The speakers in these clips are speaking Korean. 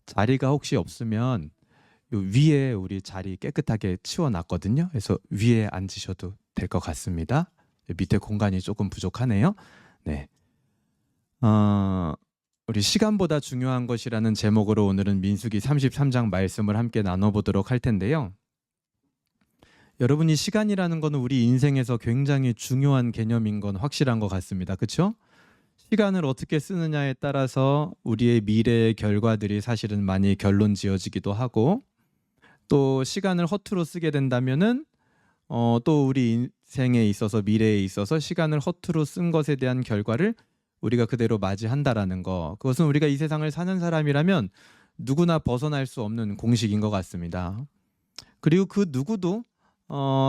자리가 혹시 없으면 요 위에 우리 자리 깨끗하게 치워놨거든요. 그래서 위에 앉으셔도 될 것 같습니다. 밑에 공간이 조금 부족하네요. 네. 우리 시간보다 중요한 것이라는 제목으로 오늘은 민수기 33장 말씀을 함께 나눠보도록 할 텐데요. 여러분이 시간이라는 것은 우리 인생에서 굉장히 중요한 개념인 건 확실한 것 같습니다. 그렇죠? 시간을 어떻게 쓰느냐에 따라서 우리의 미래의 결과들이 사실은 많이 결론 지어지기도 하고, 또 시간을 허투루 쓰게 된다면은 또 우리 인생에 있어서 미래에 있어서 시간을 허투루 쓴 것에 대한 결과를 우리가 그대로 맞이한다라는 거, 그것은 우리가 이 세상을 사는 사람이라면 누구나 벗어날 수 없는 공식인 것 같습니다. 그리고 그 누구도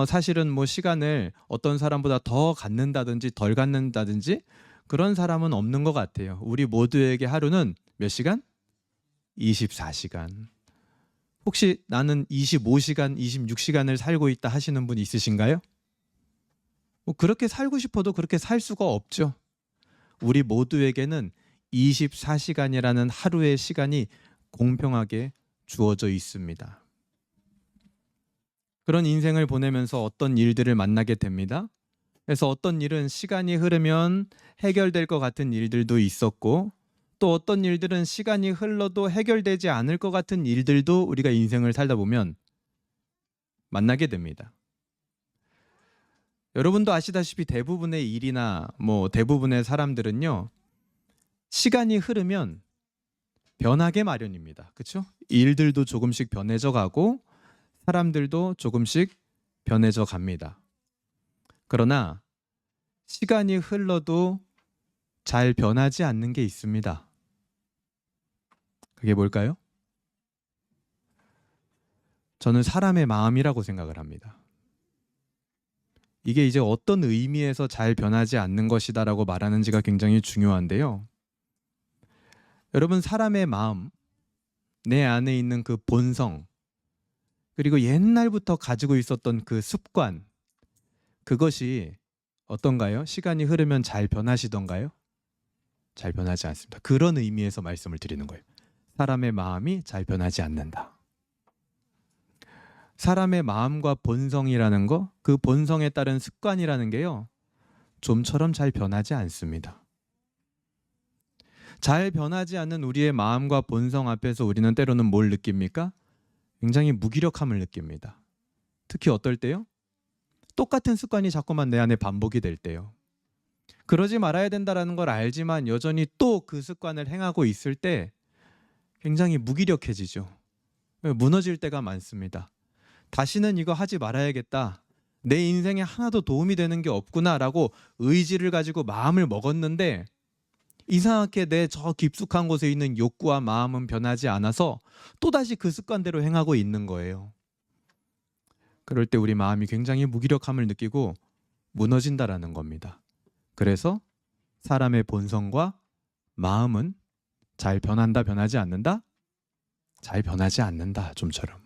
사실은 뭐 시간을 어떤 사람보다 더 갖는다든지 덜 갖는다든지 그런 사람은 없는 것 같아요. 우리 모두에게 하루는 몇 시간? 24시간. 혹시 나는 25시간, 26시간을 살고 있다 하시는 분 있으신가요? 뭐 그렇게 살고 싶어도 그렇게 살 수가 없죠. 우리 모두에게는 24시간이라는 하루의 시간이 공평하게 주어져 있습니다. 그런 인생을 보내면서 어떤 일들을 만나게 됩니다. 그래서 어떤 일은 시간이 흐르면 해결될 것 같은 일들도 있었고, 또 어떤 일들은 시간이 흘러도 해결되지 않을 것 같은 일들도 우리가 인생을 살다 보면 만나게 됩니다. 여러분도 아시다시피 대부분의 일이나 뭐 대부분의 사람들은요, 시간이 흐르면 변하게 마련입니다. 그렇죠? 일들도 조금씩 변해져 가고 사람들도 조금씩 변해져 갑니다. 그러나 시간이 흘러도 잘 변하지 않는 게 있습니다. 그게 뭘까요? 저는 사람의 마음이라고 생각을 합니다. 이게 이제 어떤 의미에서 잘 변하지 않는 것이다라고 말하는지가 굉장히 중요한데요. 여러분, 사람의 마음, 내 안에 있는 그 본성, 그리고 옛날부터 가지고 있었던 그 습관, 그것이 어떤가요? 시간이 흐르면 잘 변하시던가요? 잘 변하지 않습니다. 그런 의미에서 말씀을 드리는 거예요. 사람의 마음이 잘 변하지 않는다. 사람의 마음과 본성이라는 거, 그 본성에 따른 습관이라는 게요, 좀처럼 잘 변하지 않습니다. 잘 변하지 않는 우리의 마음과 본성 앞에서 우리는 때로는 뭘 느낍니까? 굉장히 무기력함을 느낍니다. 특히 어떨 때요? 똑같은 습관이 자꾸만 내 안에 반복이 될 때요. 그러지 말아야 된다는 걸 알지만 여전히 또 그 습관을 행하고 있을 때 굉장히 무기력해지죠. 무너질 때가 많습니다. 다시는 이거 하지 말아야겠다. 내 인생에 하나도 도움이 되는 게 없구나라고 의지를 가지고 마음을 먹었는데 이상하게 내 저 깊숙한 곳에 있는 욕구와 마음은 변하지 않아서 또다시 그 습관대로 행하고 있는 거예요. 그럴 때 우리 마음이 굉장히 무기력함을 느끼고 무너진다라는 겁니다. 그래서 사람의 본성과 마음은 잘 변한다, 변하지 않는다? 잘 변하지 않는다, 좀처럼.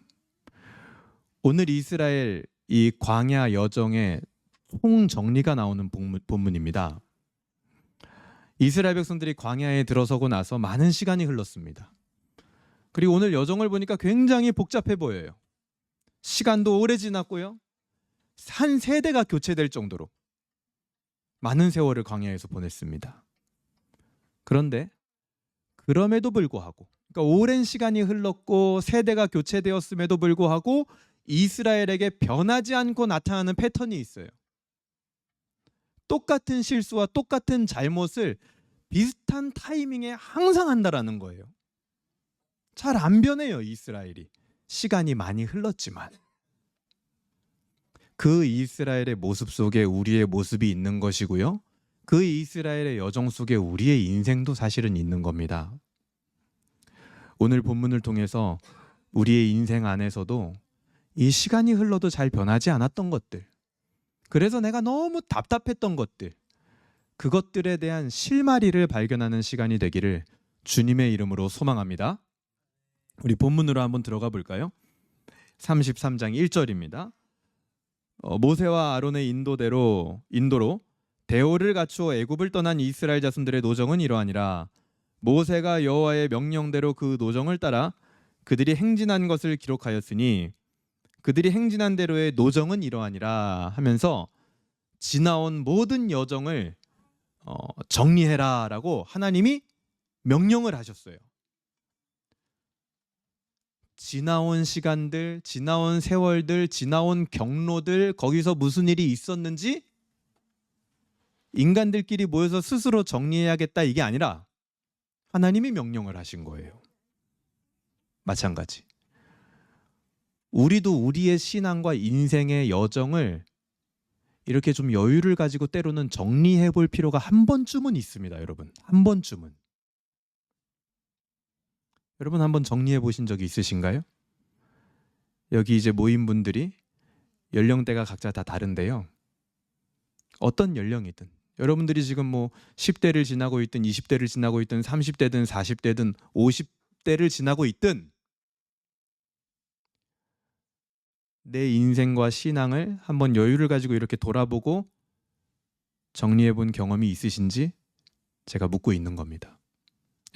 오늘 이스라엘 이 광야 여정의 총정리가 나오는 본문입니다. 이스라엘 백성들이 광야에 들어서고 나서 많은 시간이 흘렀습니다. 그리고 오늘 여정을 보니까 굉장히 복잡해 보여요. 시간도 오래 지났고요. 한 세대가 교체될 정도로 많은 세월을 광야에서 보냈습니다. 그런데 그럼에도 불구하고, 그러니까 오랜 시간이 흘렀고 세대가 교체되었음에도 불구하고 이스라엘에게 변하지 않고 나타나는 패턴이 있어요. 똑같은 실수와 똑같은 잘못을 비슷한 타이밍에 항상 한다라는 거예요. 잘 안 변해요, 이스라엘이. 시간이 많이 흘렀지만. 그 이스라엘의 모습 속에 우리의 모습이 있는 것이고요. 그 이스라엘의 여정 속에 우리의 인생도 사실은 있는 겁니다. 오늘 본문을 통해서 우리의 인생 안에서도 이 시간이 흘러도 잘 변하지 않았던 것들, 그래서 내가 너무 답답했던 것들, 그것들에 대한 실마리를 발견하는 시간이 되기를 주님의 이름으로 소망합니다. 우리 본문으로 한번 들어가 볼까요? 33장 1절입니다. 모세와 아론의 인도로 대오를 갖추어 애굽을 떠난 이스라엘 자손들의 노정은 이러하니라. 모세가 여호와의 명령대로 그 노정을 따라 그들이 행진한 것을 기록하였으니 그들이 행진한 대로의 노정은 이러하니라 하면서 지나온 모든 여정을 정리해라라고 하나님이 명령을 하셨어요. 지나온 시간들, 지나온 세월들, 지나온 경로들, 거기서 무슨 일이 있었는지 인간들끼리 모여서 스스로 정리해야겠다 이게 아니라 하나님이 명령을 하신 거예요. 마찬가지. 우리도 우리의 신앙과 인생의 여정을 이렇게 좀 여유를 가지고 때로는 정리해 볼 필요가 한 번쯤은 있습니다, 여러분. 한 번쯤은. 여러분 한번 정리해 보신 적이 있으신가요? 여기 이제 모인 분들이 연령대가 각자 다 다른데요. 어떤 연령이든 여러분들이 지금 뭐 10대를 지나고 있든 20대를 지나고 있든 30대든 40대든 50대를 지나고 있든 내 인생과 신앙을 한번 여유를 가지고 이렇게 돌아보고 정리해 본 경험이 있으신지 제가 묻고 있는 겁니다.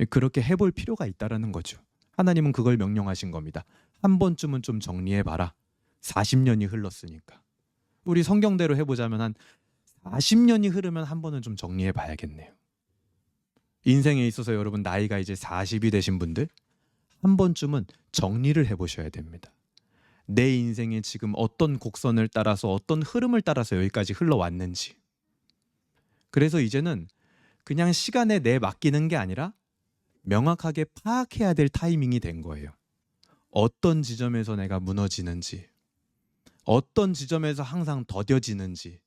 그렇게 해볼 필요가 있다라는 거죠. 하나님은 그걸 명령하신 겁니다. 한 번쯤은 좀 정리해 봐라. 40년이 흘렀으니까. 우리 성경대로 해보자면 한 40년이 흐르면 한 번은 좀 정리해 봐야겠네요. 인생에 있어서 여러분 나이가 이제 40이 되신 분들 한 번쯤은 정리를 해보셔야 됩니다. 내 인생에 지금 어떤 곡선을 따라서 어떤 흐름을 따라서 여기까지 흘러왔는지. 그래서 이제는 그냥 시간에 내 맡기는 게 아니라 명확하게 파악해야 될 타이밍이 된 거예요. 어떤 지점에서 내가 무너지는지, 어떤 지점에서 항상 더뎌지는지,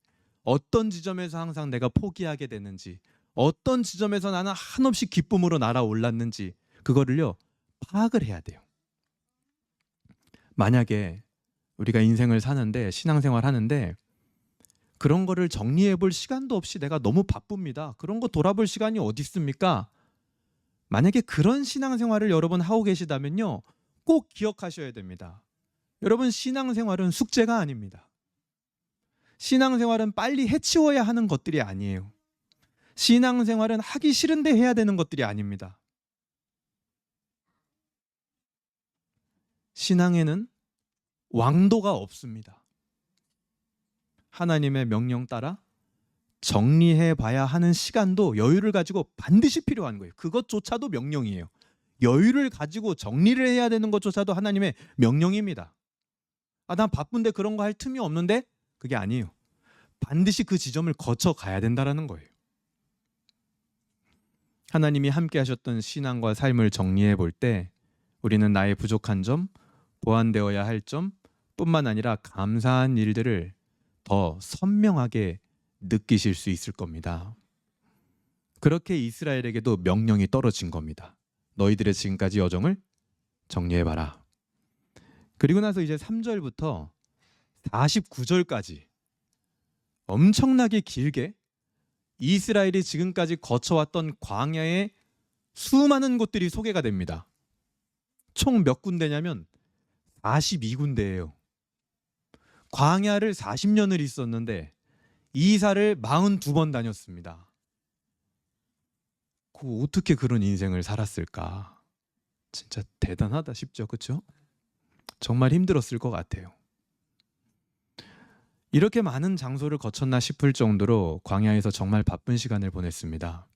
어떤 지점에서 항상 내가 포기하게 되는지, 어떤 지점에서 나는 한없이 기쁨으로 날아올랐는지 그거를요 파악을 해야 돼요. 만약에 우리가 인생을 사는데 신앙생활 하는데 그런 거를 정리해 볼 시간도 없이 내가 너무 바쁩니다. 그런 거 돌아볼 시간이 어디 있습니까? 만약에 그런 신앙생활을 여러분 하고 계시다면요 꼭 기억하셔야 됩니다. 여러분 신앙생활은 숙제가 아닙니다. 신앙생활은 빨리 해치워야 하는 것들이 아니에요. 신앙생활은 하기 싫은데 해야 되는 것들이 아닙니다. 신앙에는 왕도가 없습니다. 하나님의 명령 따라 정리해 봐야 하는 시간도 여유를 가지고 반드시 필요한 거예요. 그것조차도 명령이에요. 여유를 가지고 정리를 해야 되는 것조차도 하나님의 명령입니다. 난 바쁜데 그런 거 할 틈이 없는데 그게 아니에요. 반드시 그 지점을 거쳐 가야 된다는 거예요. 하나님이 함께 하셨던 신앙과 삶을 정리해 볼 때 우리는 나의 부족한 점, 보완되어야 할 점 뿐만 아니라 감사한 일들을 더 선명하게 느끼실 수 있을 겁니다. 그렇게 이스라엘에게도 명령이 떨어진 겁니다. 너희들의 지금까지 여정을 정리해봐라. 그리고 나서 이제 3절부터 49절까지 엄청나게 길게 이스라엘이 지금까지 거쳐왔던 광야의 수많은 곳들이 소개가 됩니다. 총 몇 군데냐면 42군데예요. 광야를 40년을 있었는데 이사를 42번 다녔습니다. 어떻게 그런 인생을 살았을까? 진짜 대단하다 싶죠, 그렇죠? 정말 힘들었을 것 같아요. 이렇게 많은 장소를 거쳤나 싶을 정도로 광야에서 정말 바쁜 시간을 보냈습니다.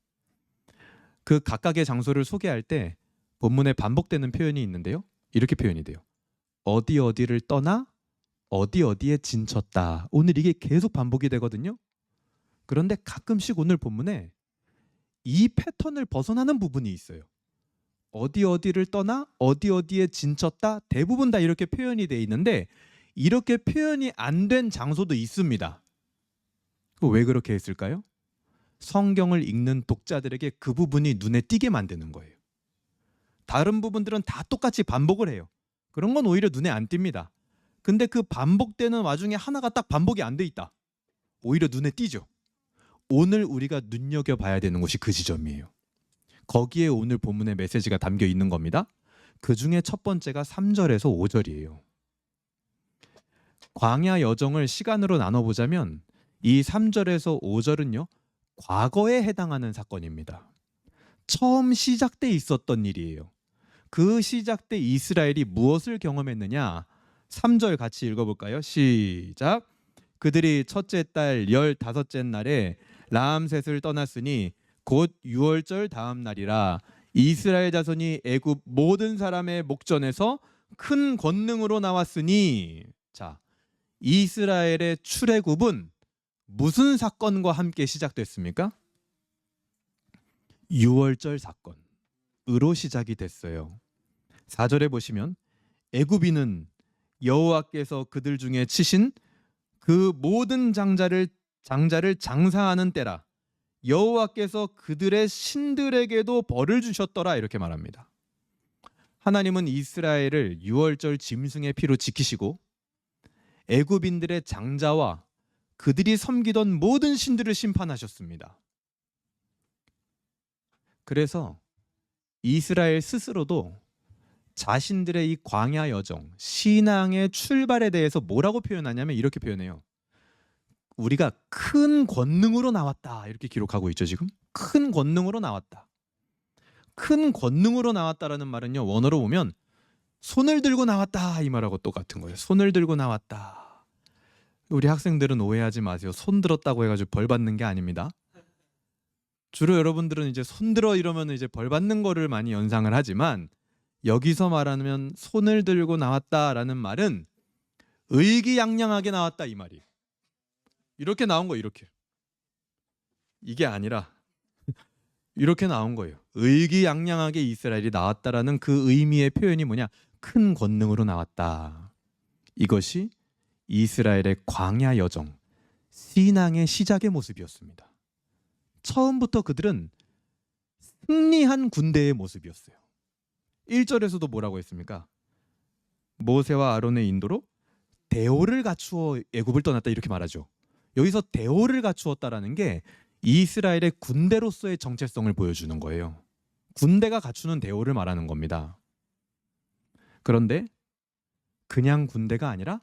그 각각의 장소를 소개할 때 본문에 반복되는 표현이 있는데요. 이렇게 표현이 돼요. 어디 어디를 떠나 어디 어디에 진쳤다. 오늘 이게 계속 반복이 되거든요. 그런데 가끔씩 오늘 본문에 이 패턴을 벗어나는 부분이 있어요. 어디 어디를 떠나 어디 어디에 진쳤다. 대부분 다 이렇게 표현이 돼 있는데 이렇게 표현이 안 된 장소도 있습니다. 왜 그렇게 했을까요? 성경을 읽는 독자들에게 그 부분이 눈에 띄게 만드는 거예요. 다른 부분들은 다 똑같이 반복을 해요. 그런 건 오히려 눈에 안 띕니다. 근데 그 반복되는 와중에 하나가 딱 반복이 안 돼 있다. 오히려 눈에 띄죠. 오늘 우리가 눈여겨봐야 되는 곳이 그 지점이에요. 거기에 오늘 본문의 메시지가 담겨 있는 겁니다. 그 중에 첫 번째가 3절에서 5절이에요. 광야 여정을 시간으로 나눠보자면 이 3절에서 5절은요. 과거에 해당하는 사건입니다. 처음 시작 때 있었던 일이에요. 그 시작 때 이스라엘이 무엇을 경험했느냐? 3절 같이 읽어볼까요? 시작. 그들이 첫째 달 15째 날에 라암셋을 떠났으니 곧 6월절 다음 날이라. 이스라엘 자손이 애굽 모든 사람의 목전에서 큰 권능으로 나왔으니. 자, 이스라엘의 출애굽은 무슨 사건과 함께 시작됐습니까? 6월절 사건으로 시작이 됐어요. 4절에 보시면 애굽인은 여호와께서 그들 중에 치신 그 모든 장자를 장사하는 때라. 여호와께서 그들의 신들에게도 벌을 주셨더라. 이렇게 말합니다. 하나님은 이스라엘을 6월절 짐승의 피로 지키시고 애굽인들의 장자와 그들이 섬기던 모든 신들을 심판하셨습니다. 그래서 이스라엘 스스로도 자신들의 이 광야 여정, 신앙의 출발에 대해서 뭐라고 표현하냐면 이렇게 표현해요. 우리가 큰 권능으로 나왔다. 이렇게 기록하고 있죠, 지금. 큰 권능으로 나왔다. 큰 권능으로 나왔다라는 말은요, 원어로 보면 손을 들고 나왔다 이 말하고 똑같은 거예요. 손을 들고 나왔다. 우리 학생들은 오해하지 마세요. 손 들었다고 해가지고 벌 받는 게 아닙니다. 주로 여러분들은 이제 손 들어 이러면 이제 벌 받는 거를 많이 연상을 하지만, 여기서 말하면 손을 들고 나왔다라는 말은 의기양양하게 나왔다 이 말이에요. 이렇게 나온 거예요. 이렇게. 이게 아니라 이렇게 나온 거예요. 의기양양하게 이스라엘이 나왔다라는 그 의미의 표현이 뭐냐? 큰 권능으로 나왔다. 이것이 이스라엘의 광야 여정, 신앙의 시작의 모습이었습니다. 처음부터 그들은 승리한 군대의 모습이었어요. 1절에서도 뭐라고 했습니까? 모세와 아론의 인도로 대오를 갖추어 애굽을 떠났다 이렇게 말하죠. 여기서 대오를 갖추었다라는 게 이스라엘의 군대로서의 정체성을 보여주는 거예요. 군대가 갖추는 대오를 말하는 겁니다. 그런데 그냥 군대가 아니라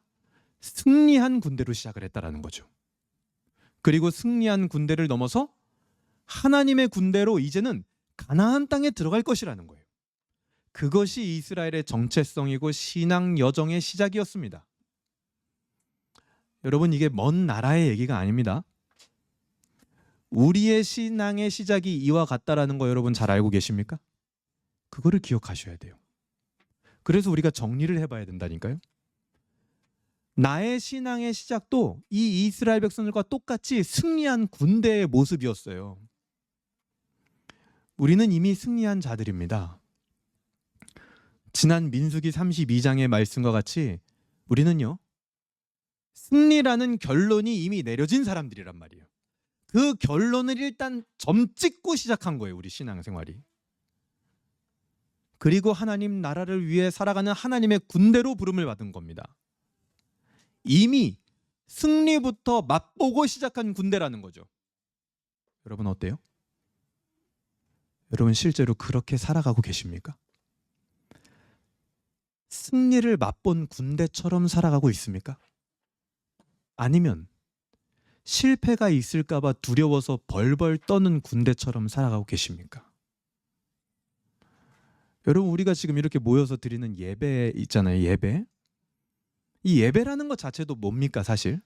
승리한 군대로 시작을 했다라는 거죠. 그리고 승리한 군대를 넘어서 하나님의 군대로 이제는 가나안 땅에 들어갈 것이라는 거예요. 그것이 이스라엘의 정체성이고 신앙 여정의 시작이었습니다. 여러분, 이게 먼 나라의 얘기가 아닙니다. 우리의 신앙의 시작이 이와 같다라는 거 여러분 잘 알고 계십니까? 그거를 기억하셔야 돼요. 그래서 우리가 정리를 해봐야 된다니까요. 나의 신앙의 시작도 이 이스라엘 백성들과 똑같이 승리한 군대의 모습이었어요. 우리는 이미 승리한 자들입니다. 지난 민수기 32장의 말씀과 같이 우리는요, 승리라는 결론이 이미 내려진 사람들이란 말이에요. 그 결론을 일단 점 찍고 시작한 거예요, 우리 신앙생활이. 그리고 하나님 나라를 위해 살아가는 하나님의 군대로 부름을 받은 겁니다. 이미 승리부터 맛보고 시작한 군대라는 거죠. 여러분 어때요? 여러분 실제로 그렇게 살아가고 계십니까? 승리를 맛본 군대처럼 살아가고 있습니까? 아니면 실패가 있을까 봐 두려워서 벌벌 떠는 군대처럼 살아가고 계십니까? 여러분, 우리가 지금 이렇게 모여서 드리는 예배 있잖아요. 예배. 이 예배라는 것 자체도 뭡니까 사실?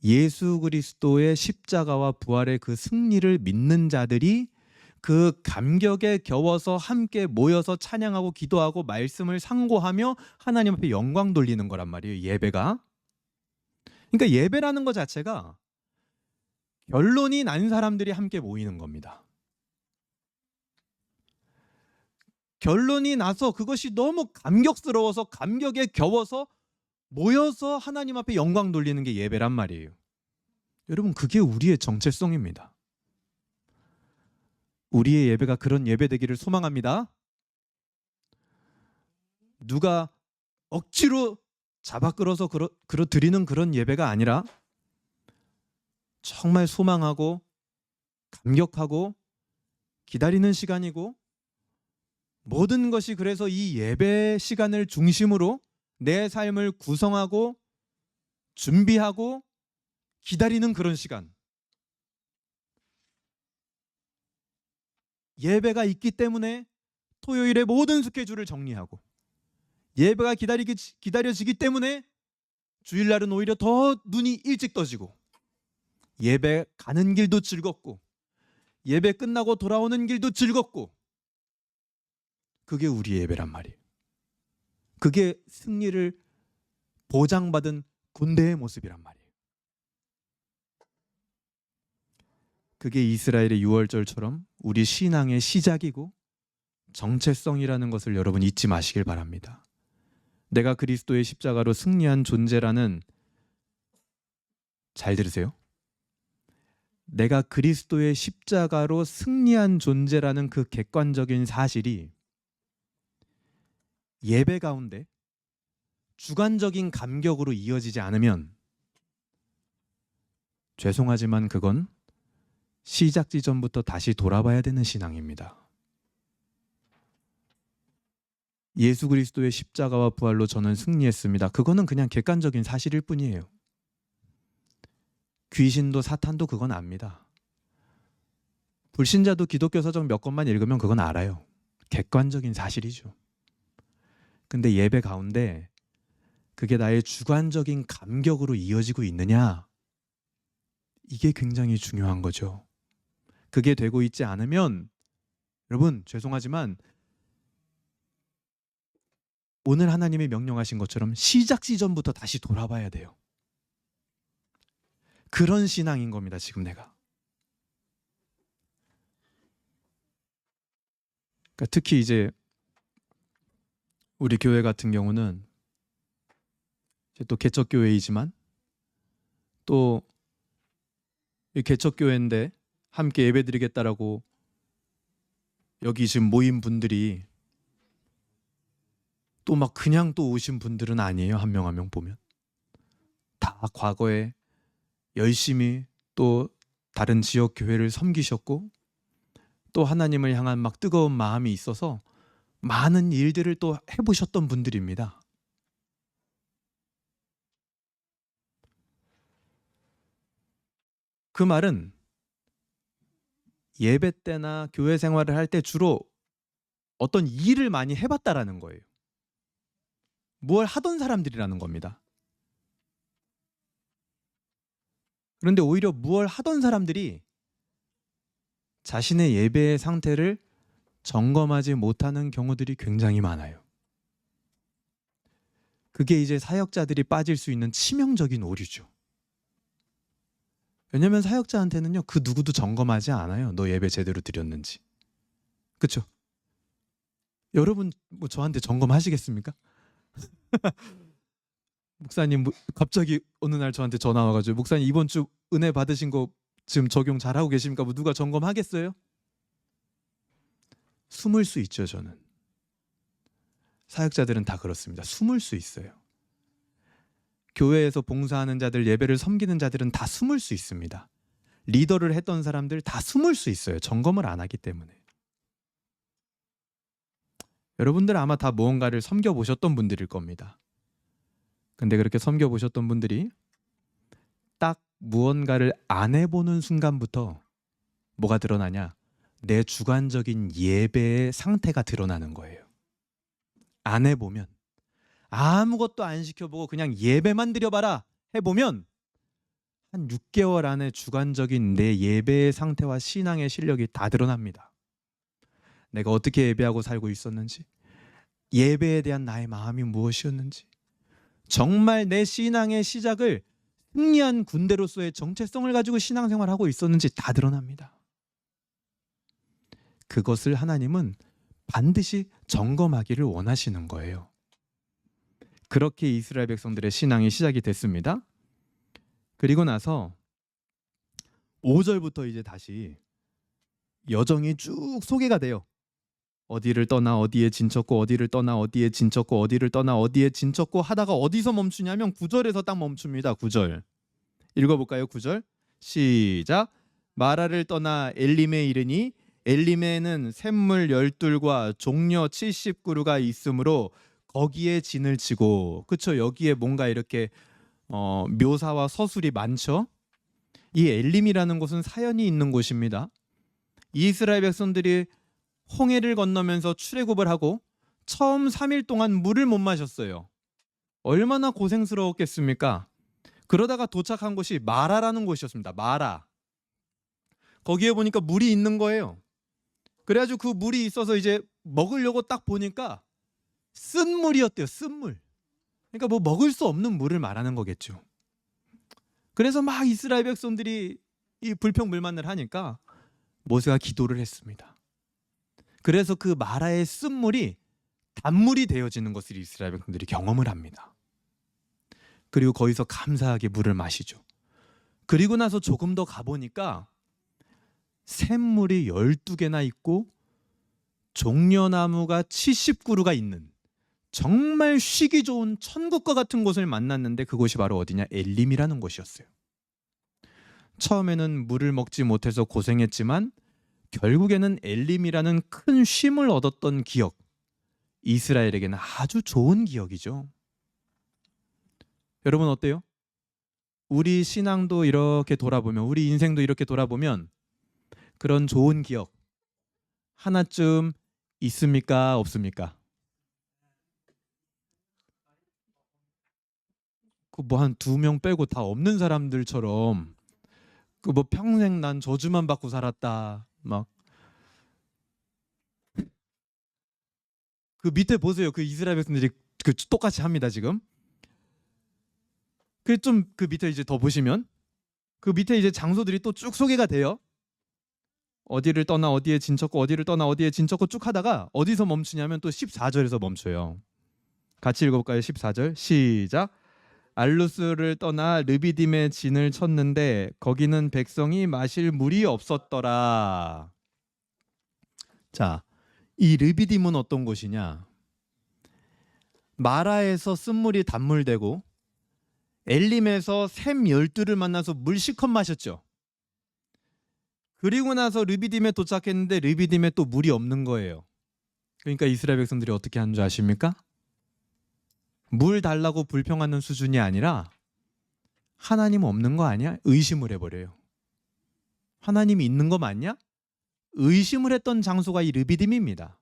예수 그리스도의 십자가와 부활의 그 승리를 믿는 자들이 그 감격에 겨워서 함께 모여서 찬양하고 기도하고 말씀을 상고하며 하나님 앞에 영광 돌리는 거란 말이에요, 예배가. 그러니까 예배라는 것 자체가 결론이 난 사람들이 함께 모이는 겁니다. 결론이 나서 그것이 너무 감격스러워서 감격에 겨워서 모여서 하나님 앞에 영광 돌리는 게 예배란 말이에요. 여러분, 그게 우리의 정체성입니다. 우리의 예배가 그런 예배 되기를 소망합니다. 누가 억지로 잡아 끌어서 드리는 그런 예배가 아니라 정말 소망하고 감격하고 기다리는 시간이고, 모든 것이 그래서 이 예배 시간을 중심으로 내 삶을 구성하고 준비하고 기다리는 그런 시간. 예배가 있기 때문에 토요일에 모든 스케줄을 정리하고, 예배가 기다려지기 때문에 주일날은 오히려 더 눈이 일찍 떠지고, 예배 가는 길도 즐겁고 예배 끝나고 돌아오는 길도 즐겁고, 그게 우리 예배란 말이에요. 그게 승리를 보장받은 군대의 모습이란 말이에요. 그게 이스라엘의 유월절처럼 우리 신앙의 시작이고 정체성이라는 것을 여러분 잊지 마시길 바랍니다. 내가 그리스도의 십자가로 승리한 존재라는, 잘 들으세요. 내가 그리스도의 십자가로 승리한 존재라는 그 객관적인 사실이 예배 가운데 주관적인 감격으로 이어지지 않으면 죄송하지만 그건 시작 지점부터 다시 돌아봐야 되는 신앙입니다. 예수 그리스도의 십자가와 부활로 저는 승리했습니다. 그거는 그냥 객관적인 사실일 뿐이에요. 귀신도 사탄도 그건 압니다. 불신자도 기독교 서적 몇 권만 읽으면 그건 알아요. 객관적인 사실이죠. 근데 예배 가운데 그게 나의 주관적인 감격으로 이어지고 있느냐? 이게 굉장히 중요한 거죠. 그게 되고 있지 않으면, 여러분 죄송하지만 오늘 하나님이 명령하신 것처럼 시작 지점부터 다시 돌아봐야 돼요. 그런 신앙인 겁니다, 지금 내가. 그러니까 특히 이제 우리 교회 같은 경우는 이제 또 개척교회이지만 또 이 개척교회인데 함께 예배드리겠다라고 여기 지금 모인 분들이 또 막 그냥 또 오신 분들은 아니에요. 한 명 한 명 보면 다 과거에 열심히 또 다른 지역 교회를 섬기셨고 또 하나님을 향한 막 뜨거운 마음이 있어서 많은 일들을 또 해보셨던 분들입니다. 그 말은 예배 때나 교회 생활을 할 때 주로 어떤 일을 많이 해봤다라는 거예요. 뭘 하던 사람들이라는 겁니다. 그런데 오히려 무엇 하던 사람들이 자신의 예배의 상태를 점검하지 못하는 경우들이 굉장히 많아요. 그게 이제 사역자들이 빠질 수 있는 치명적인 오류죠. 왜냐하면 사역자한테는요, 그 누구도 점검하지 않아요. 너 예배 제대로 드렸는지. 그렇죠? 여러분 뭐 저한테 점검하시겠습니까? 목사님 갑자기 어느 날 저한테 전화 와가지고 목사님 이번 주 은혜 받으신 거 지금 적용 잘하고 계십니까? 뭐 누가 점검하겠어요? 숨을 수 있죠. 저는 사역자들은 다 그렇습니다. 숨을 수 있어요. 교회에서 봉사하는 자들, 예배를 섬기는 자들은 다 숨을 수 있습니다. 리더를 했던 사람들 다 숨을 수 있어요. 점검을 안 하기 때문에. 여러분들 아마 다 무언가를 섬겨보셨던 분들일 겁니다. 근데 그렇게 섬겨보셨던 분들이 딱 무언가를 안 해보는 순간부터 뭐가 드러나냐? 내 주관적인 예배의 상태가 드러나는 거예요. 안 해보면, 아무것도 안 시켜보고 그냥 예배만 드려봐라 해보면 한 6개월 안에 주관적인 내 예배의 상태와 신앙의 실력이 다 드러납니다. 내가 어떻게 예배하고 살고 있었는지, 예배에 대한 나의 마음이 무엇이었는지, 정말 내 신앙의 시작을 승리한 군대로서의 정체성을 가지고 신앙생활하고 있었는지 다 드러납니다. 그것을 하나님은 반드시 점검하기를 원하시는 거예요. 그렇게 이스라엘 백성들의 신앙이 시작이 됐습니다. 그리고 나서 5절부터 이제 다시 여정이 쭉 소개가 돼요. 어디를 떠나 어디에 진쳤고, 어디를 떠나 어디에 진쳤고, 어디를 떠나 어디에 진쳤고 하다가 어디서 멈추냐면 9절에서 딱 멈춥니다. 9절 읽어볼까요? 9절 시작. 마라를 떠나 엘림에 이르니 엘림에는 샘물 12과 종려 70그루가 있으므로 거기에 진을 치고. 그쵸? 여기에 뭔가 이렇게 묘사와 서술이 많죠. 이 엘림이라는 곳은 사연이 있는 곳입니다. 이스라엘 백성들이 홍해를 건너면서 출애굽을 하고 처음 3일 동안 물을 못 마셨어요. 얼마나 고생스러웠겠습니까? 그러다가 도착한 곳이 마라라는 곳이었습니다. 마라. 거기에 보니까 물이 있는 거예요. 그래가지고 그 물이 있어서 이제 먹으려고 딱 보니까 쓴 물이었대요. 쓴 물. 그러니까 뭐 먹을 수 없는 물을 말하는 거겠죠. 그래서 막 이스라엘 백성들이 이 불평불만을 하니까 모세가 기도를 했습니다. 그래서 그 마라의 쓴물이 단물이 되어지는 것을 이스라엘 백성들이 경험을 합니다. 그리고 거기서 감사하게 물을 마시죠. 그리고 나서 조금 더 가보니까 샘물이 12개나 있고 종려나무가 70그루가 있는 정말 쉬기 좋은 천국과 같은 곳을 만났는데 그곳이 바로 어디냐? 엘림이라는 곳이었어요. 처음에는 물을 먹지 못해서 고생했지만 결국에는 엘림이라는 큰 쉼을 얻었던 기억, 이스라엘에게는 아주 좋은 기억이죠. 여러분 어때요? 우리 신앙도 이렇게 돌아보면, 우리 인생도 이렇게 돌아보면 그런 좋은 기억 하나쯤 있습니까? 없습니까? 그 뭐 한 2명 빼고 다 없는 사람들처럼 그 뭐 평생 난 저주만 받고 살았다 막 그 밑에 보세요. 그 이스라엘 백성들이 그 똑같이 합니다 지금. 그 좀 그 밑에 이제 더 보시면 그 밑에 이제 장소들이 또 쭉 소개가 돼요. 어디를 떠나 어디에 진쳤고 어디를 떠나 어디에 진쳤고 쭉 하다가 어디서 멈추냐면 또 14절에서 멈춰요. 같이 읽어볼까요? 14절 시작. 알루스를 떠나 르비딤에 진을 쳤는데 거기는 백성이 마실 물이 없었더라. 자, 이 르비딤은 어떤 곳이냐? 마라에서 쓴물이 단물되고 엘림에서 샘 12를 만나서 물 실컷 마셨죠. 그리고 나서 르비딤에 도착했는데 르비딤에 또 물이 없는 거예요. 그러니까 이스라엘 백성들이 어떻게 하는 줄 아십니까? 물 달라고 불평하는 수준이 아니라 하나님 없는 거 아니야? 의심을 해버려요. 하나님이 있는 거 맞냐? 의심을 했던 장소가 이 르비딤입니다.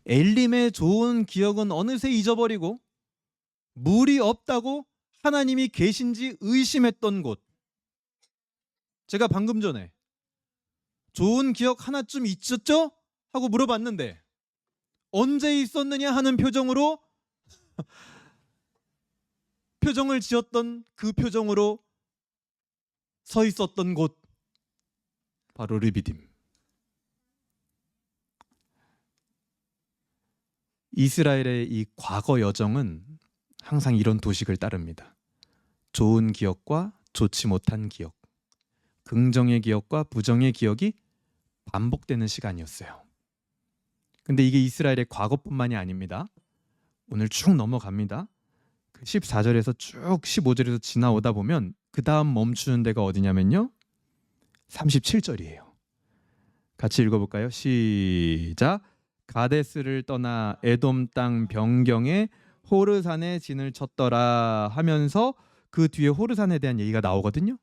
엘림의 좋은 기억은 어느새 잊어버리고 물이 없다고 하나님이 계신지 의심했던 곳. 제가 방금 전에 좋은 기억 하나쯤 있었죠? 하고 물어봤는데 언제 있었느냐 하는 표정으로 표정을 지었던 그 표정으로 서 있었던 곳 바로 르비딤. 이스라엘의 이 과거 여정은 항상 이런 도식을 따릅니다. 좋은 기억과 좋지 못한 기억, 긍정의 기억과 부정의 기억이 반복되는 시간이었어요. 근데 이게 이스라엘의 과거뿐만이 아닙니다. 오늘 쭉 넘어갑니다. 14절에서 쭉 15절에서 지나오다 보면 그 다음 멈추는 데가 어디냐면요 37절이에요. 같이 읽어볼까요? 시작. 가데스를 떠나 에돔 땅 변경에 호르산에 진을 쳤더라 하면서 그 뒤에 호르산에 대한 얘기가 나오거든요.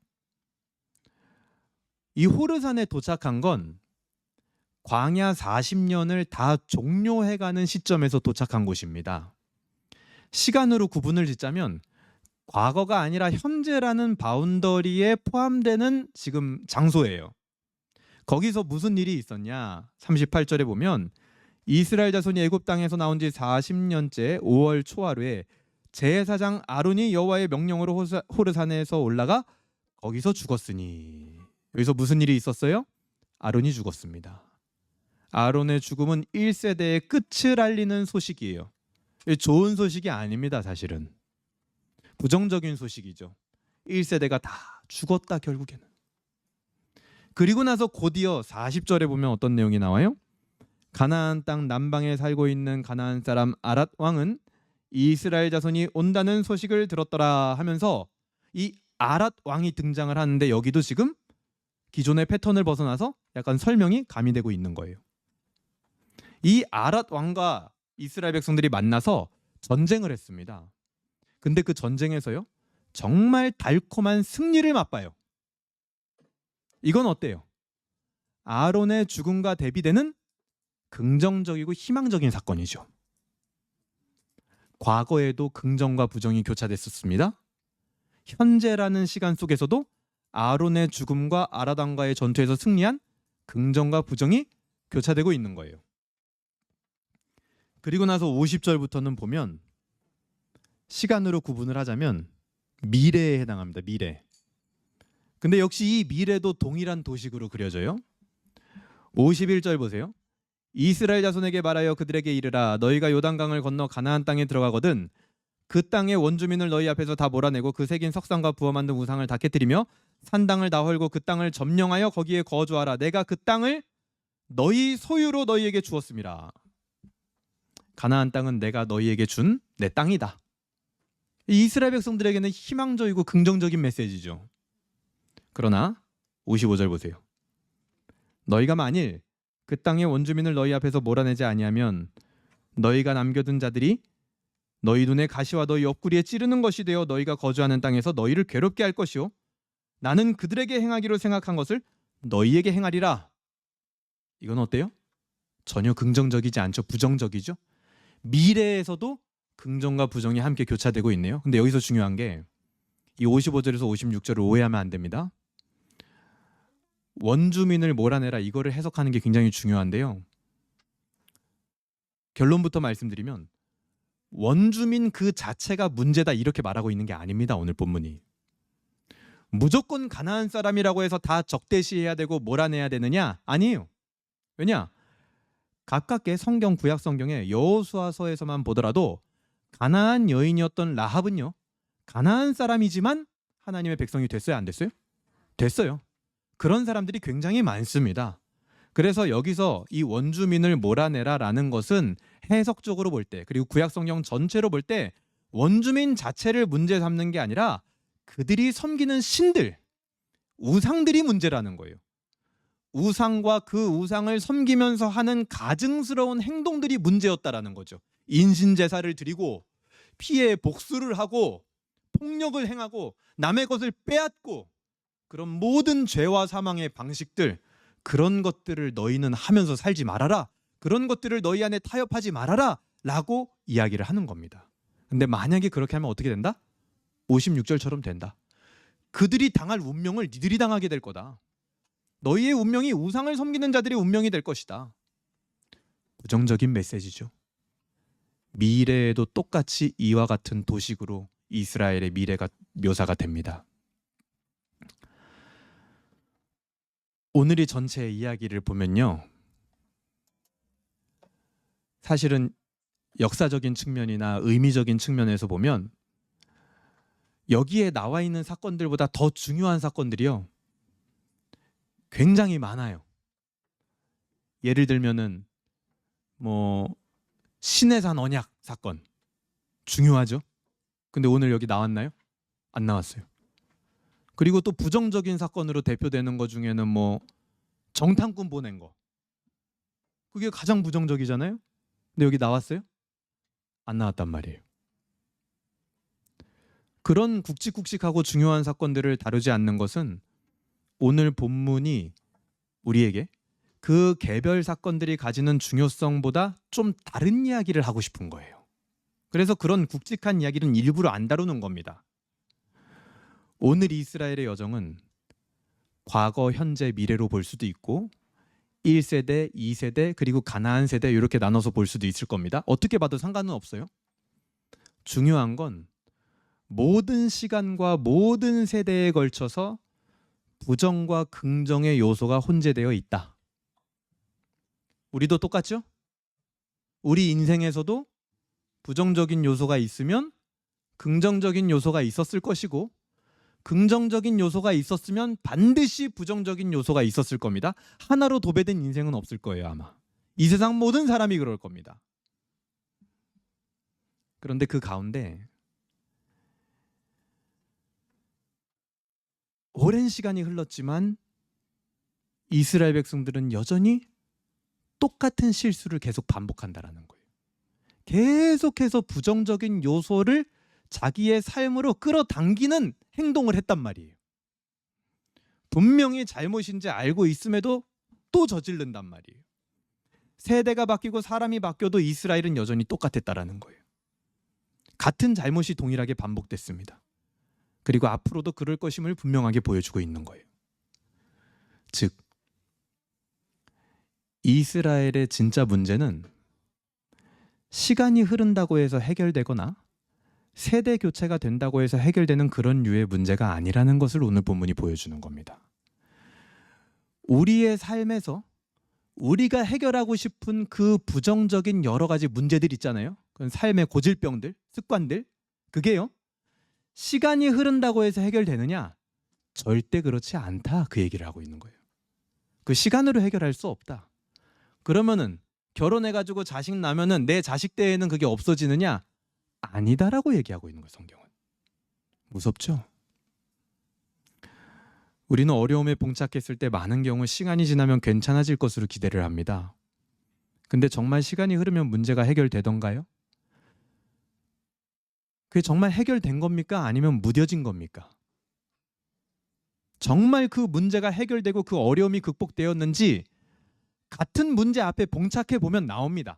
이 호르산에 도착한 건 광야 40년을 다 종료해가는 시점에서 도착한 곳입니다. 시간으로 구분을 짓자면 과거가 아니라 현재라는 바운더리에 포함되는 지금 장소예요. 거기서 무슨 일이 있었냐? 38절에 보면 이스라엘 자손이 애굽 땅에서 나온 지 40년째 5월 초하루에 제사장 아론이 여호와의 명령으로 호르산에서 올라가 거기서 죽었으니. 여기서 무슨 일이 있었어요? 아론이 죽었습니다. 아론의 죽음은 1세대의 끝을 알리는 소식이에요. 좋은 소식이 아닙니다. 사실은 부정적인 소식이죠. 1세대가 다 죽었다 결국에는. 그리고 나서 곧이어 40절에 보면 어떤 내용이 나와요? 가나안 땅 남방에 살고 있는 가나안 사람 아랏 왕은 이스라엘 자손이 온다는 소식을 들었더라 하면서 이 아랏 왕이 등장을 하는데 여기도 지금 기존의 패턴을 벗어나서 약간 설명이 가미되고 있는 거예요. 이 아랏 왕과 이스라엘 백성들이 만나서 전쟁을 했습니다. 근데 그 전쟁에서요 정말 달콤한 승리를 맛봐요. 이건 어때요? 아론의 죽음과 대비되는 긍정적이고 희망적인 사건이죠. 과거에도 긍정과 부정이 교차됐었습니다. 현재라는 시간 속에서도 아론의 죽음과 아라단과의 전투에서 승리한 긍정과 부정이 교차되고 있는 거예요. 그리고 나서 50절부터는 보면 시간으로 구분을 하자면 미래에 해당합니다. 미래. 근데 역시 이 미래도 동일한 도식으로 그려져요. 51절 보세요. 이스라엘 자손에게 말하여 그들에게 이르라. 너희가 요단강을 건너 가나안 땅에 들어가거든 그 땅의 원주민을 너희 앞에서 다 몰아내고 그 새긴 석상과 부어 만든 우상을 다 깨뜨리며 산당을 다 헐고 그 땅을 점령하여 거기에 거주하라. 내가 그 땅을 너희 소유로 너희에게 주었음이라. 가나안 땅은 내가 너희에게 준 내 땅이다. 이스라엘 백성들에게는 희망적이고 긍정적인 메시지죠. 그러나 55절 보세요. 너희가 만일 그 땅의 원주민을 너희 앞에서 몰아내지 아니하면 너희가 남겨둔 자들이 너희 눈에 가시와 너희 옆구리에 찌르는 것이 되어 너희가 거주하는 땅에서 너희를 괴롭게 할 것이요 나는 그들에게 행하기로 생각한 것을 너희에게 행하리라. 이건 어때요? 전혀 긍정적이지 않죠. 부정적이죠. 미래에서도 긍정과 부정이 함께 교차되고 있네요. 근데 여기서 중요한 게 이 55절에서 56절을 오해하면 안 됩니다. 원주민을 몰아내라 이거를 해석하는 게 굉장히 중요한데요. 결론부터 말씀드리면 원주민 그 자체가 문제다 이렇게 말하고 있는 게 아닙니다. 오늘 본문이. 무조건 가나안 사람이라고 해서 다 적대시해야 되고 몰아내야 되느냐? 아니에요. 왜냐? 가깝게 성경 구약 성경에 여호수아서에서만 보더라도 가나안 여인이었던 라합은요. 가나안 사람이지만 하나님의 백성이 됐어요? 안 됐어요? 됐어요. 그런 사람들이 굉장히 많습니다. 그래서 여기서 이 원주민을 몰아내라라는 것은 해석적으로 볼 때 그리고 구약 성경 전체로 볼 때 원주민 자체를 문제 삼는 게 아니라 그들이 섬기는 신들, 우상들이 문제라는 거예요. 우상과 그 우상을 섬기면서 하는 가증스러운 행동들이 문제였다라는 거죠. 인신제사를 드리고 피해 복수를 하고 폭력을 행하고 남의 것을 빼앗고 그런 모든 죄와 사망의 방식들 그런 것들을 너희는 하면서 살지 말아라. 그런 것들을 너희 안에 타협하지 말아라 라고 이야기를 하는 겁니다. 근데 만약에 그렇게 하면 어떻게 된다? 56절처럼 된다. 그들이 당할 운명을 니들이 당하게 될 거다. 너희의 운명이 우상을 섬기는 자들의 운명이 될 것이다. 부정적인 메시지죠. 미래에도 똑같이 이와 같은 도식으로 이스라엘의 미래가 묘사가 됩니다. 오늘의 전체 이야기를 보면요. 사실은 역사적인 측면이나 의미적인 측면에서 보면 여기에 나와 있는 사건들보다 더 중요한 사건들이요. 굉장히 많아요. 예를 들면은 시내산 언약 사건 중요하죠. 근데 오늘 여기 나왔나요? 안 나왔어요. 그리고 또 부정적인 사건으로 대표되는 것 중에는 정탐꾼 보낸 거. 그게 가장 부정적이잖아요. 근데 여기 나왔어요? 안 나왔단 말이에요. 그런 굵직굵직하고 중요한 사건들을 다루지 않는 것은 오늘 본문이 우리에게 그 개별 사건들이 가지는 중요성보다 좀 다른 이야기를 하고 싶은 거예요. 그래서 그런 굵직한 이야기는 일부러 안 다루는 겁니다. 오늘 이스라엘의 여정은 과거, 현재, 미래로 볼 수도 있고 1세대, 2세대, 그리고 가나안 세대 이렇게 나눠서 볼 수도 있을 겁니다. 어떻게 봐도 상관은 없어요. 중요한 건 모든 시간과 모든 세대에 걸쳐서 부정과 긍정의 요소가 혼재되어 있다. 우리도 똑같죠? 우리 인생에서도 부정적인 요소가 있으면 긍정적인 요소가 있었을 것이고 긍정적인 요소가 있었으면 반드시 부정적인 요소가 있었을 겁니다. 하나로 도배된 인생은 없을 거예요, 아마. 이 세상 모든 사람이 그럴 겁니다. 그런데 그 가운데 오랜 시간이 흘렀지만 이스라엘 백성들은 여전히 똑같은 실수를 계속 반복한다라는 거예요. 계속해서 부정적인 요소를 자기의 삶으로 끌어당기는 행동을 했단 말이에요. 분명히 잘못인지 알고 있음에도 또 저지른단 말이에요. 세대가 바뀌고 사람이 바뀌어도 이스라엘은 여전히 똑같았다라는 거예요. 같은 잘못이 동일하게 반복됐습니다. 그리고 앞으로도 그럴 것임을 분명하게 보여주고 있는 거예요. 즉, 이스라엘의 진짜 문제는 시간이 흐른다고 해서 해결되거나 세대 교체가 된다고 해서 해결되는 그런 류의 문제가 아니라는 것을 오늘 본문이 보여주는 겁니다. 우리의 삶에서 우리가 해결하고 싶은 그 부정적인 여러 가지 문제들 있잖아요. 그건 삶의 고질병들, 습관들. 그게요, 시간이 흐른다고 해서 해결되느냐? 절대 그렇지 않다. 그 얘기를 하고 있는 거예요. 그 시간으로 해결할 수 없다. 그러면은 결혼해가지고 자식 나면은 내 자식 때에는 그게 없어지느냐? 아니다라고 얘기하고 있는 거예요. 성경은. 무섭죠? 우리는 어려움에 봉착했을 때 많은 경우 시간이 지나면 괜찮아질 것으로 기대를 합니다. 근데 정말 시간이 흐르면 문제가 해결되던가요? 그게 정말 해결된 겁니까? 아니면 무뎌진 겁니까? 정말 그 문제가 해결되고 그 어려움이 극복되었는지 같은 문제 앞에 봉착해 보면 나옵니다.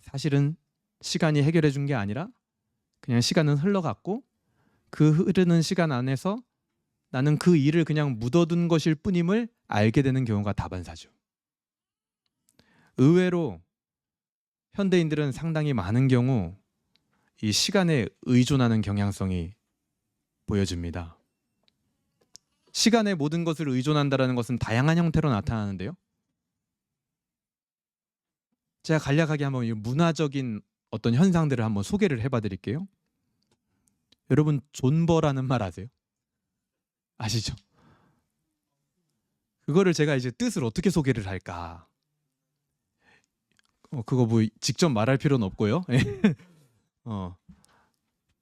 사실은 시간이 해결해 준 게 아니라 그냥 시간은 흘러갔고 그 흐르는 시간 안에서 나는 그 일을 그냥 묻어둔 것일 뿐임을 알게 되는 경우가 다반사죠. 의외로 현대인들은 상당히 많은 경우 이 시간에 의존하는 경향성이 보여집니다. 시간에 모든 것을 의존한다는 것은 다양한 형태로 나타나는데요. 제가 간략하게 한번 이 문화적인 어떤 현상들을 한번 소개를 해봐 드릴게요. 여러분, 존버라는 말 아세요? 아시죠? 그거를 제가 이제 뜻을 어떻게 소개를 할까? 그거 뭐 직접 말할 필요는 없고요.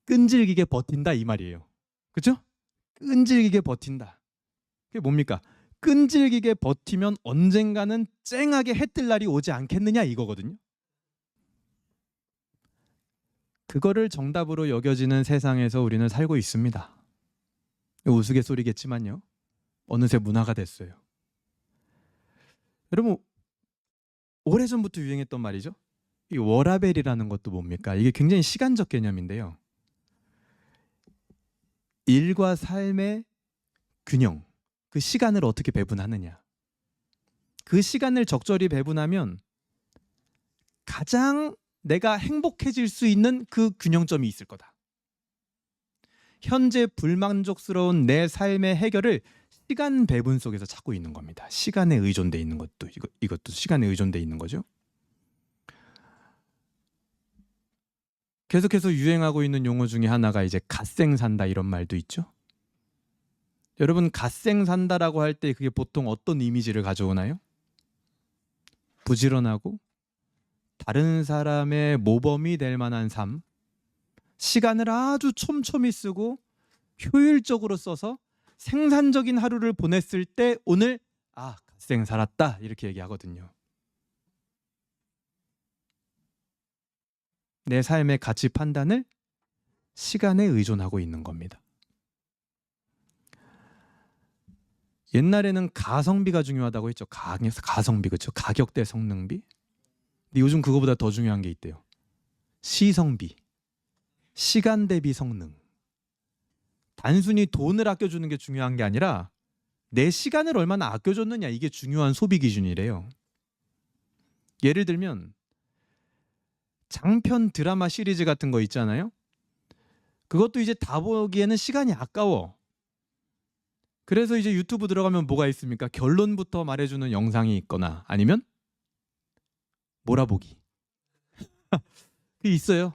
끈질기게 버틴다 이 말이에요. 그렇죠? 끈질기게 버틴다. 그게 뭡니까? 끈질기게 버티면 언젠가는 쨍하게 해 뜰 날이 오지 않겠느냐 이거거든요. 그거를 정답으로 여겨지는 세상에서 우리는 살고 있습니다. 우스갯소리겠지만요. 어느새 문화가 됐어요. 여러분, 오래전부터 유행했던 말이죠. 이 워라밸이라는 것도 뭡니까? 이게 굉장히 시간적 개념인데요. 일과 삶의 균형, 그 시간을 어떻게 배분하느냐. 그 시간을 적절히 배분하면 가장 내가 행복해질 수 있는 그 균형점이 있을 거다. 현재 불만족스러운 내 삶의 해결을 시간 배분 속에서 찾고 있는 겁니다. 시간에 의존돼 있는 것도 이것도 시간에 의존돼 있는 거죠. 계속해서 유행하고 있는 용어 중에 하나가 이제 갓생산다 이런 말도 있죠. 여러분, 갓생산다라고 할 때 그게 보통 어떤 이미지를 가져오나요? 부지런하고 다른 사람의 모범이 될 만한 삶, 시간을 아주 촘촘히 쓰고 효율적으로 써서 생산적인 하루를 보냈을 때 오늘 갓생 살았다 이렇게 얘기하거든요. 내 삶의 가치 판단을 시간에 의존하고 있는 겁니다. 옛날에는 가성비가 중요하다고 했죠. 가성비, 그렇죠? 가격 대 성능비. 근데 요즘 그거보다 더 중요한 게 있대요. 시성비, 시간 대비 성능. 단순히 돈을 아껴주는 게 중요한 게 아니라 내 시간을 얼마나 아껴줬느냐, 이게 중요한 소비 기준이래요. 예를 들면 장편 드라마 시리즈 같은 거 있잖아요. 그것도 이제 다 보기에는 시간이 아까워. 그래서 이제 유튜브 들어가면 뭐가 있습니까? 결론부터 말해주는 영상이 있거나 아니면 몰아보기. 그게 있어요.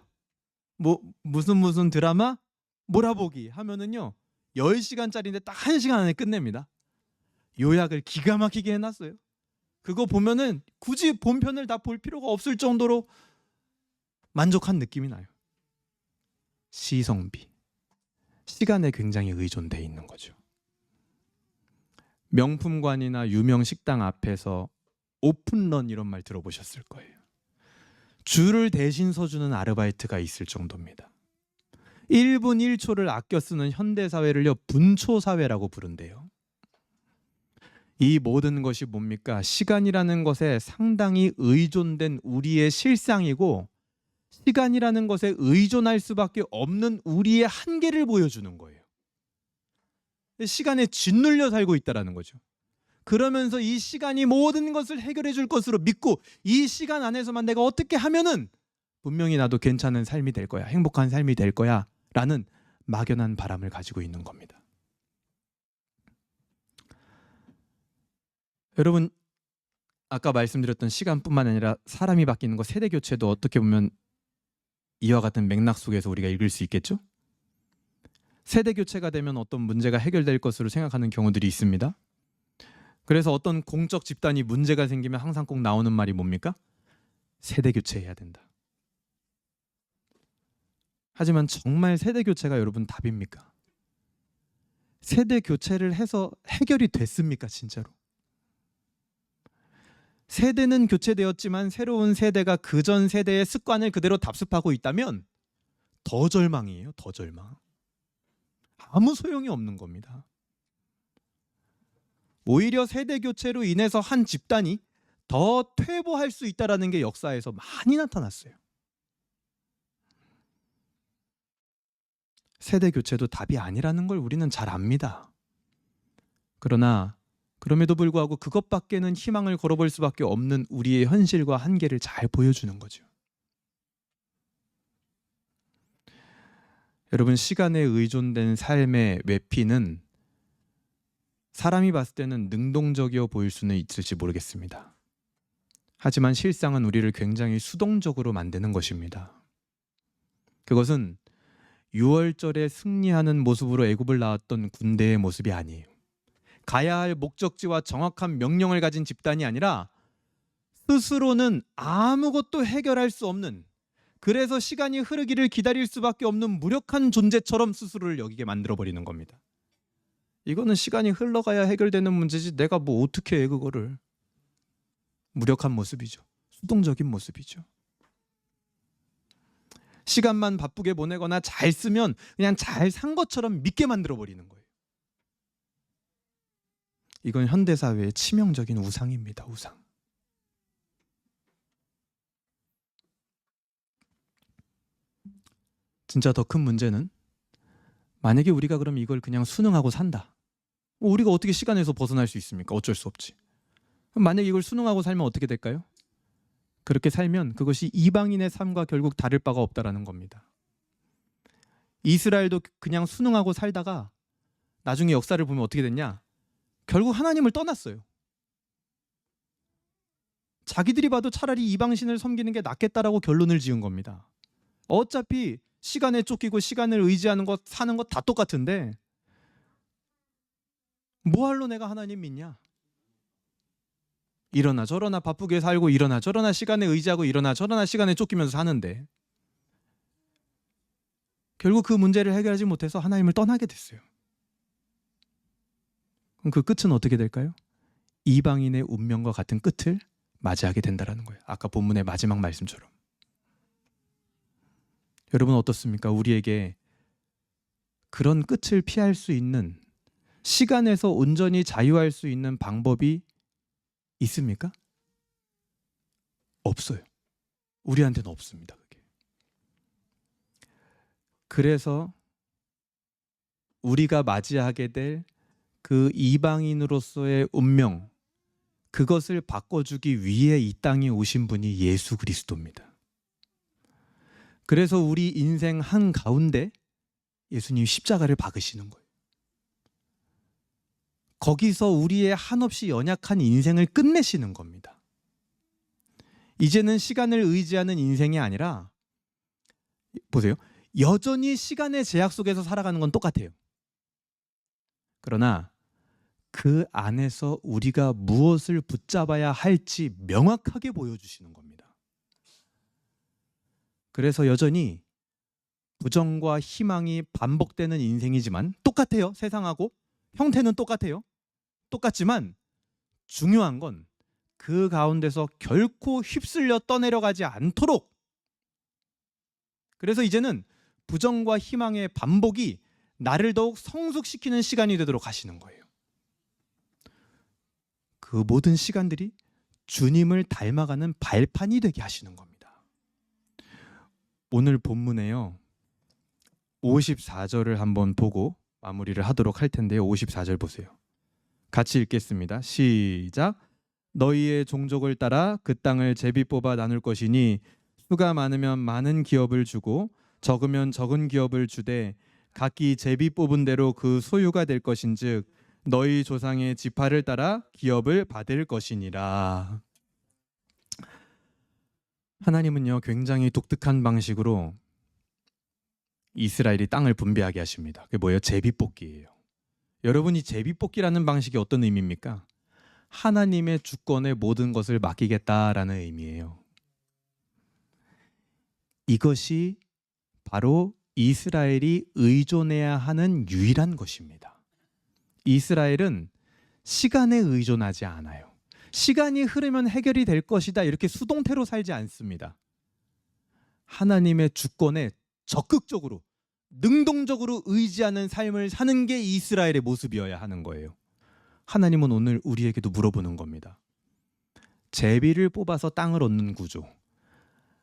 무슨 드라마 몰아보기 하면은요 10시간짜리인데 딱 1시간 안에 끝냅니다. 요약을 기가 막히게 해놨어요. 그거 보면은 굳이 본편을 다 볼 필요가 없을 정도로 만족한 느낌이 나요. 시성비, 시간에 굉장히 의존돼 있는 거죠. 명품관이나 유명 식당 앞에서 오픈런 이런 말 들어보셨을 거예요. 줄을 대신 서주는 아르바이트가 있을 정도입니다. 1분 1초를 아껴 쓰는 현대사회를요 분초사회라고 부른대요. 이 모든 것이 뭡니까? 시간이라는 것에 상당히 의존된 우리의 실상이고, 시간이라는 것에 의존할 수밖에 없는 우리의 한계를 보여주는 거예요. 시간에 짓눌려 살고 있다는 거죠. 그러면서 이 시간이 모든 것을 해결해 줄 것으로 믿고, 이 시간 안에서만 내가 어떻게 하면은 분명히 나도 괜찮은 삶이 될 거야, 행복한 삶이 될 거야 라는 막연한 바람을 가지고 있는 겁니다. 여러분, 아까 말씀드렸던 시간뿐만 아니라 사람이 바뀌는 것, 세대 교체도 어떻게 보면 이와 같은 맥락 속에서 우리가 읽을 수 있겠죠? 세대 교체가 되면 어떤 문제가 해결될 것으로 생각하는 경우들이 있습니다. 그래서 어떤 공적 집단이 문제가 생기면 항상 꼭 나오는 말이 뭡니까? 세대 교체해야 된다. 하지만 정말 세대 교체가 여러분 답입니까? 세대 교체를 해서 해결이 됐습니까, 진짜로? 세대는 교체되었지만 새로운 세대가 그전 세대의 습관을 그대로 답습하고 있다면 더 절망이에요, 더 절망. 아무 소용이 없는 겁니다. 오히려 세대 교체로 인해서 한 집단이 더 퇴보할 수 있다는 게 역사에서 많이 나타났어요. 세대 교체도 답이 아니라는 걸 우리는 잘 압니다. 그러나 그럼에도 불구하고 그것밖에는 희망을 걸어볼 수밖에 없는 우리의 현실과 한계를 잘 보여주는 거죠. 여러분, 시간에 의존된 삶의 외피는 사람이 봤을 때는 능동적이어 보일 수는 있을지 모르겠습니다. 하지만 실상은 우리를 굉장히 수동적으로 만드는 것입니다. 그것은 6월절에 승리하는 모습으로 애굽을 나왔던 군대의 모습이 아니에요. 가야 할 목적지와 정확한 명령을 가진 집단이 아니라 스스로는 아무것도 해결할 수 없는, 그래서 시간이 흐르기를 기다릴 수밖에 없는 무력한 존재처럼 스스로를 여기게 만들어버리는 겁니다. 이거는 시간이 흘러가야 해결되는 문제지 내가 뭐 어떻게 해 그거를. 무력한 모습이죠. 수동적인 모습이죠. 시간만 바쁘게 보내거나 잘 쓰면 그냥 잘 산 것처럼 믿게 만들어버리는 거예요. 이건 현대사회의 치명적인 우상입니다. 우상. 진짜 더 큰 문제는, 만약에 우리가 그럼 이걸 그냥 순응하고 산다. 우리가 어떻게 시간에서 벗어날 수 있습니까? 어쩔 수 없지. 그럼 만약에 이걸 순응하고 살면 어떻게 될까요? 그렇게 살면 그것이 이방인의 삶과 결국 다를 바가 없다라는 겁니다. 이스라엘도 그냥 순응하고 살다가 나중에 역사를 보면 어떻게 됐냐? 결국 하나님을 떠났어요. 자기들이 봐도 차라리 이방신을 섬기는 게 낫겠다라고 결론을 지은 겁니다. 어차피 시간에 쫓기고 시간을 의지하는 것, 사는 것 다 똑같은데 뭐할로 내가 하나님 믿냐? 이러나 저러나 바쁘게 살고, 이러나 저러나 시간에 의지하고, 이러나 저러나 시간에 쫓기면서 사는데 결국 그 문제를 해결하지 못해서 하나님을 떠나게 됐어요. 그럼 그 끝은 어떻게 될까요? 이방인의 운명과 같은 끝을 맞이하게 된다는 거예요. 아까 본문의 마지막 말씀처럼. 여러분 어떻습니까? 우리에게 그런 끝을 피할 수 있는, 시간에서 온전히 자유할 수 있는 방법이 있습니까? 없어요. 우리한테는 없습니다. 그게. 그래서 우리가 맞이하게 될 그 이방인으로서의 운명, 그것을 바꿔주기 위해 이 땅에 오신 분이 예수 그리스도입니다. 그래서 우리 인생 한가운데 예수님이 십자가를 박으시는 거예요. 거기서 우리의 한없이 연약한 인생을 끝내시는 겁니다. 이제는 시간을 의지하는 인생이 아니라, 보세요, 여전히 시간의 제약 속에서 살아가는 건 똑같아요. 그러나 그 안에서 우리가 무엇을 붙잡아야 할지 명확하게 보여주시는 겁니다. 그래서 여전히 부정과 희망이 반복되는 인생이지만 똑같아요. 세상하고 형태는 똑같아요. 똑같지만 중요한 건 그 가운데서 결코 휩쓸려 떠내려가지 않도록, 그래서 이제는 부정과 희망의 반복이 나를 더욱 성숙시키는 시간이 되도록 하시는 거예요. 그 모든 시간들이 주님을 닮아가는 발판이 되게 하시는 겁니다. 오늘 본문에요, 54절을 한번 보고 마무리를 하도록 할 텐데요. 54절 보세요. 같이 읽겠습니다. 시작. 너희의 종족을 따라 그 땅을 제비 뽑아 나눌 것이니 수가 많으면 많은 기업을 주고 적으면 적은 기업을 주되 각기 제비 뽑은 대로 그 소유가 될 것인즉 너희 조상의 지파를 따라 기업을 받을 것이니라. 하나님은요, 굉장히 독특한 방식으로 이스라엘이 땅을 분배하게 하십니다. 그게 뭐예요? 제비뽑기예요. 여러분, 이 제비뽑기라는 방식이 어떤 의미입니까? 하나님의 주권에 모든 것을 맡기겠다라는 의미예요. 이것이 바로 이스라엘이 의존해야 하는 유일한 것입니다. 이스라엘은 시간에 의존하지 않아요. 시간이 흐르면 해결이 될 것이다, 이렇게 수동태로 살지 않습니다. 하나님의 주권에 적극적으로, 능동적으로 의지하는 삶을 사는 게 이스라엘의 모습이어야 하는 거예요. 하나님은 오늘 우리에게도 물어보는 겁니다. 제비를 뽑아서 땅을 얻는 구조,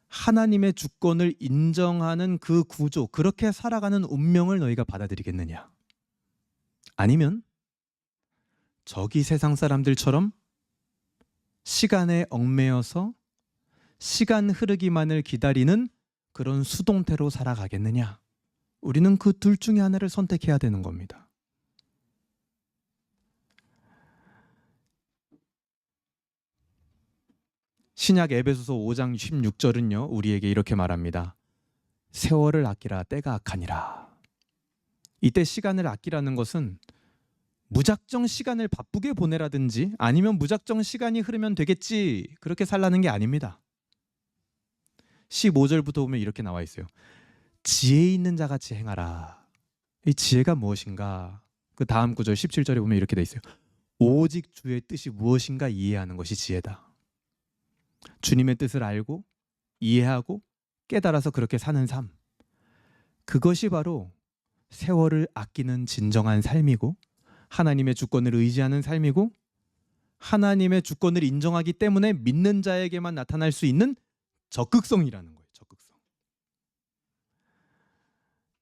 하나님의 주권을 인정하는 그 구조, 그렇게 살아가는 운명을 너희가 받아들이겠느냐? 아니면 저기 세상 사람들처럼 시간에 얽매여서 시간 흐르기만을 기다리는 그런 수동태로 살아가겠느냐? 우리는 그 둘 중에 하나를 선택해야 되는 겁니다. 신약 에베소서 5장 16절은요, 우리에게 이렇게 말합니다. 세월을 아끼라, 때가 악하니라. 이때 시간을 아끼라는 것은 무작정 시간을 바쁘게 보내라든지 아니면 무작정 시간이 흐르면 되겠지, 그렇게 살라는 게 아닙니다. 15절부터 보면 이렇게 나와 있어요. 지혜 있는 자같이 행하라. 이 지혜가 무엇인가? 그 다음 구절 17절에 보면 이렇게 돼 있어요. 오직 주의 뜻이 무엇인가 이해하는 것이 지혜다. 주님의 뜻을 알고 이해하고 깨달아서 그렇게 사는 삶, 그것이 바로 세월을 아끼는 진정한 삶이고 하나님의 주권을 의지하는 삶이고 하나님의 주권을 인정하기 때문에 믿는 자에게만 나타날 수 있는 적극성이라는 거예요. 적극성.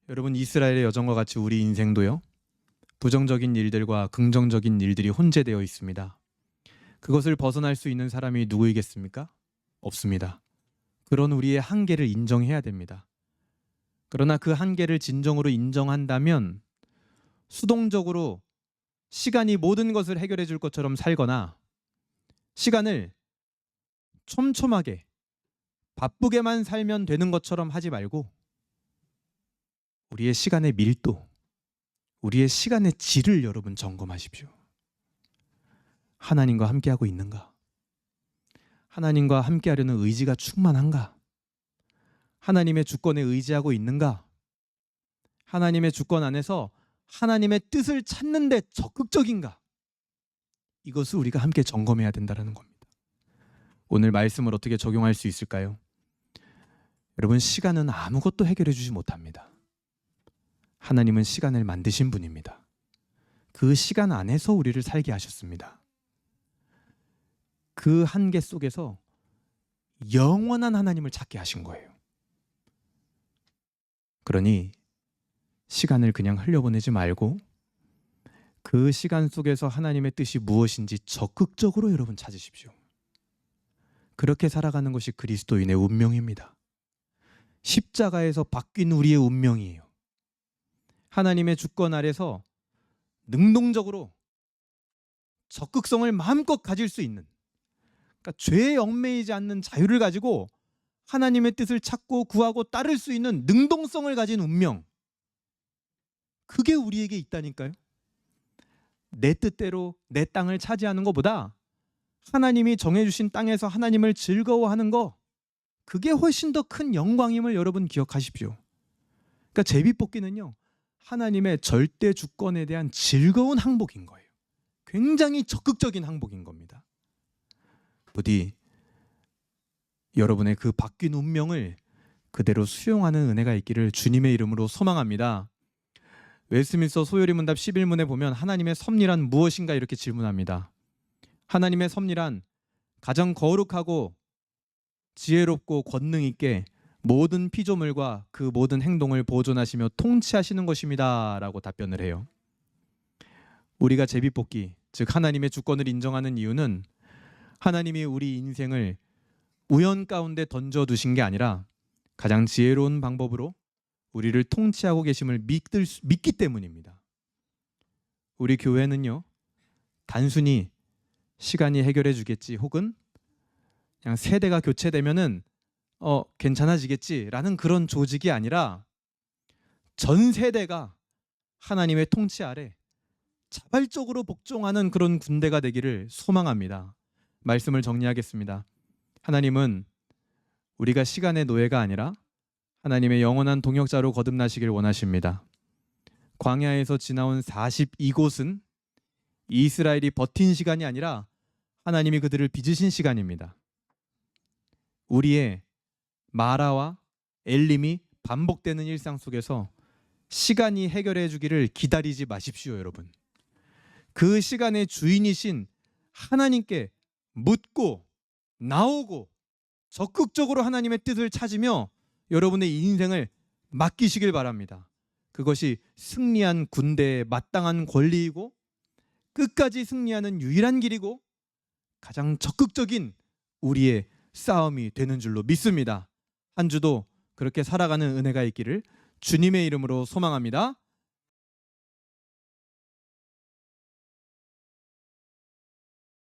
여러분, 이스라엘의 여정과 같이 우리 인생도요, 부정적인 일들과 긍정적인 일들이 혼재되어 있습니다. 그것을 벗어날 수 있는 사람이 누구이겠습니까? 없습니다. 그런 우리의 한계를 인정해야 됩니다. 그러나 그 한계를 진정으로 인정한다면 수동적으로 시간이 모든 것을 해결해 줄 것처럼 살거나 시간을 촘촘하게 바쁘게만 살면 되는 것처럼 하지 말고 우리의 시간의 밀도, 우리의 시간의 질을 여러분 점검하십시오. 하나님과 함께하고 있는가? 하나님과 함께하려는 의지가 충만한가? 하나님의 주권에 의지하고 있는가? 하나님의 주권 안에서 하나님의 뜻을 찾는 데 적극적인가? 이것을 우리가 함께 점검해야 된다는 겁니다. 오늘 말씀을 어떻게 적용할 수 있을까요? 여러분, 시간은 아무것도 해결해 주지 못합니다. 하나님은 시간을 만드신 분입니다. 그 시간 안에서 우리를 살게 하셨습니다. 그 한계 속에서 영원한 하나님을 찾게 하신 거예요. 그러니 시간을 그냥 흘려보내지 말고 그 시간 속에서 하나님의 뜻이 무엇인지 적극적으로 여러분 찾으십시오. 그렇게 살아가는 것이 그리스도인의 운명입니다. 십자가에서 바뀐 우리의 운명이에요. 하나님의 주권 아래서 능동적으로 적극성을 마음껏 가질 수 있는, 그러니까 죄에 얽매이지 않는 자유를 가지고 하나님의 뜻을 찾고 구하고 따를 수 있는 능동성을 가진 운명, 그게 우리에게 있다니까요. 내 뜻대로 내 땅을 차지하는 것보다 하나님이 정해주신 땅에서 하나님을 즐거워하는 거, 그게 훨씬 더 큰 영광임을 여러분 기억하십시오. 그러니까 제비뽑기는요, 하나님의 절대 주권에 대한 즐거운 항복인 거예요. 굉장히 적극적인 항복인 겁니다. 부디 여러분의 그 바뀐 운명을 그대로 수용하는 은혜가 있기를 주님의 이름으로 소망합니다. 웨스트민스터 소요리 문답 11문에 보면 하나님의 섭리란 무엇인가 이렇게 질문합니다. 하나님의 섭리란 가장 거룩하고 지혜롭고 권능 있게 모든 피조물과 그 모든 행동을 보존하시며 통치하시는 것입니다 라고 답변을 해요. 우리가 제비뽑기, 즉 하나님의 주권을 인정하는 이유는 하나님이 우리 인생을 우연 가운데 던져두신 게 아니라 가장 지혜로운 방법으로 우리를 통치하고 계심을 믿기 때문입니다. 우리 교회는요, 단순히 시간이 해결해 주겠지 혹은 그냥 세대가 교체되면은 괜찮아지겠지라는 그런 조직이 아니라 전 세대가 하나님의 통치 아래 자발적으로 복종하는 그런 군대가 되기를 소망합니다. 말씀을 정리하겠습니다. 하나님은 우리가 시간의 노예가 아니라 하나님의 영원한 동역자로 거듭나시길 원하십니다. 광야에서 지나온 42곳은 이스라엘이 버틴 시간이 아니라 하나님이 그들을 빚으신 시간입니다. 우리의 마라와 엘림이 반복되는 일상 속에서 시간이 해결해 주기를 기다리지 마십시오, 여러분. 그 시간의 주인이신 하나님께 묻고 나오고 적극적으로 하나님의 뜻을 찾으며 여러분의 인생을 맡기시길 바랍니다. 그것이 승리한 군대의 마땅한 권리이고 끝까지 승리하는 유일한 길이고 가장 적극적인 우리의 싸움이 되는 줄로 믿습니다. 한 주도 그렇게 살아가는 은혜가 있기를 주님의 이름으로 소망합니다.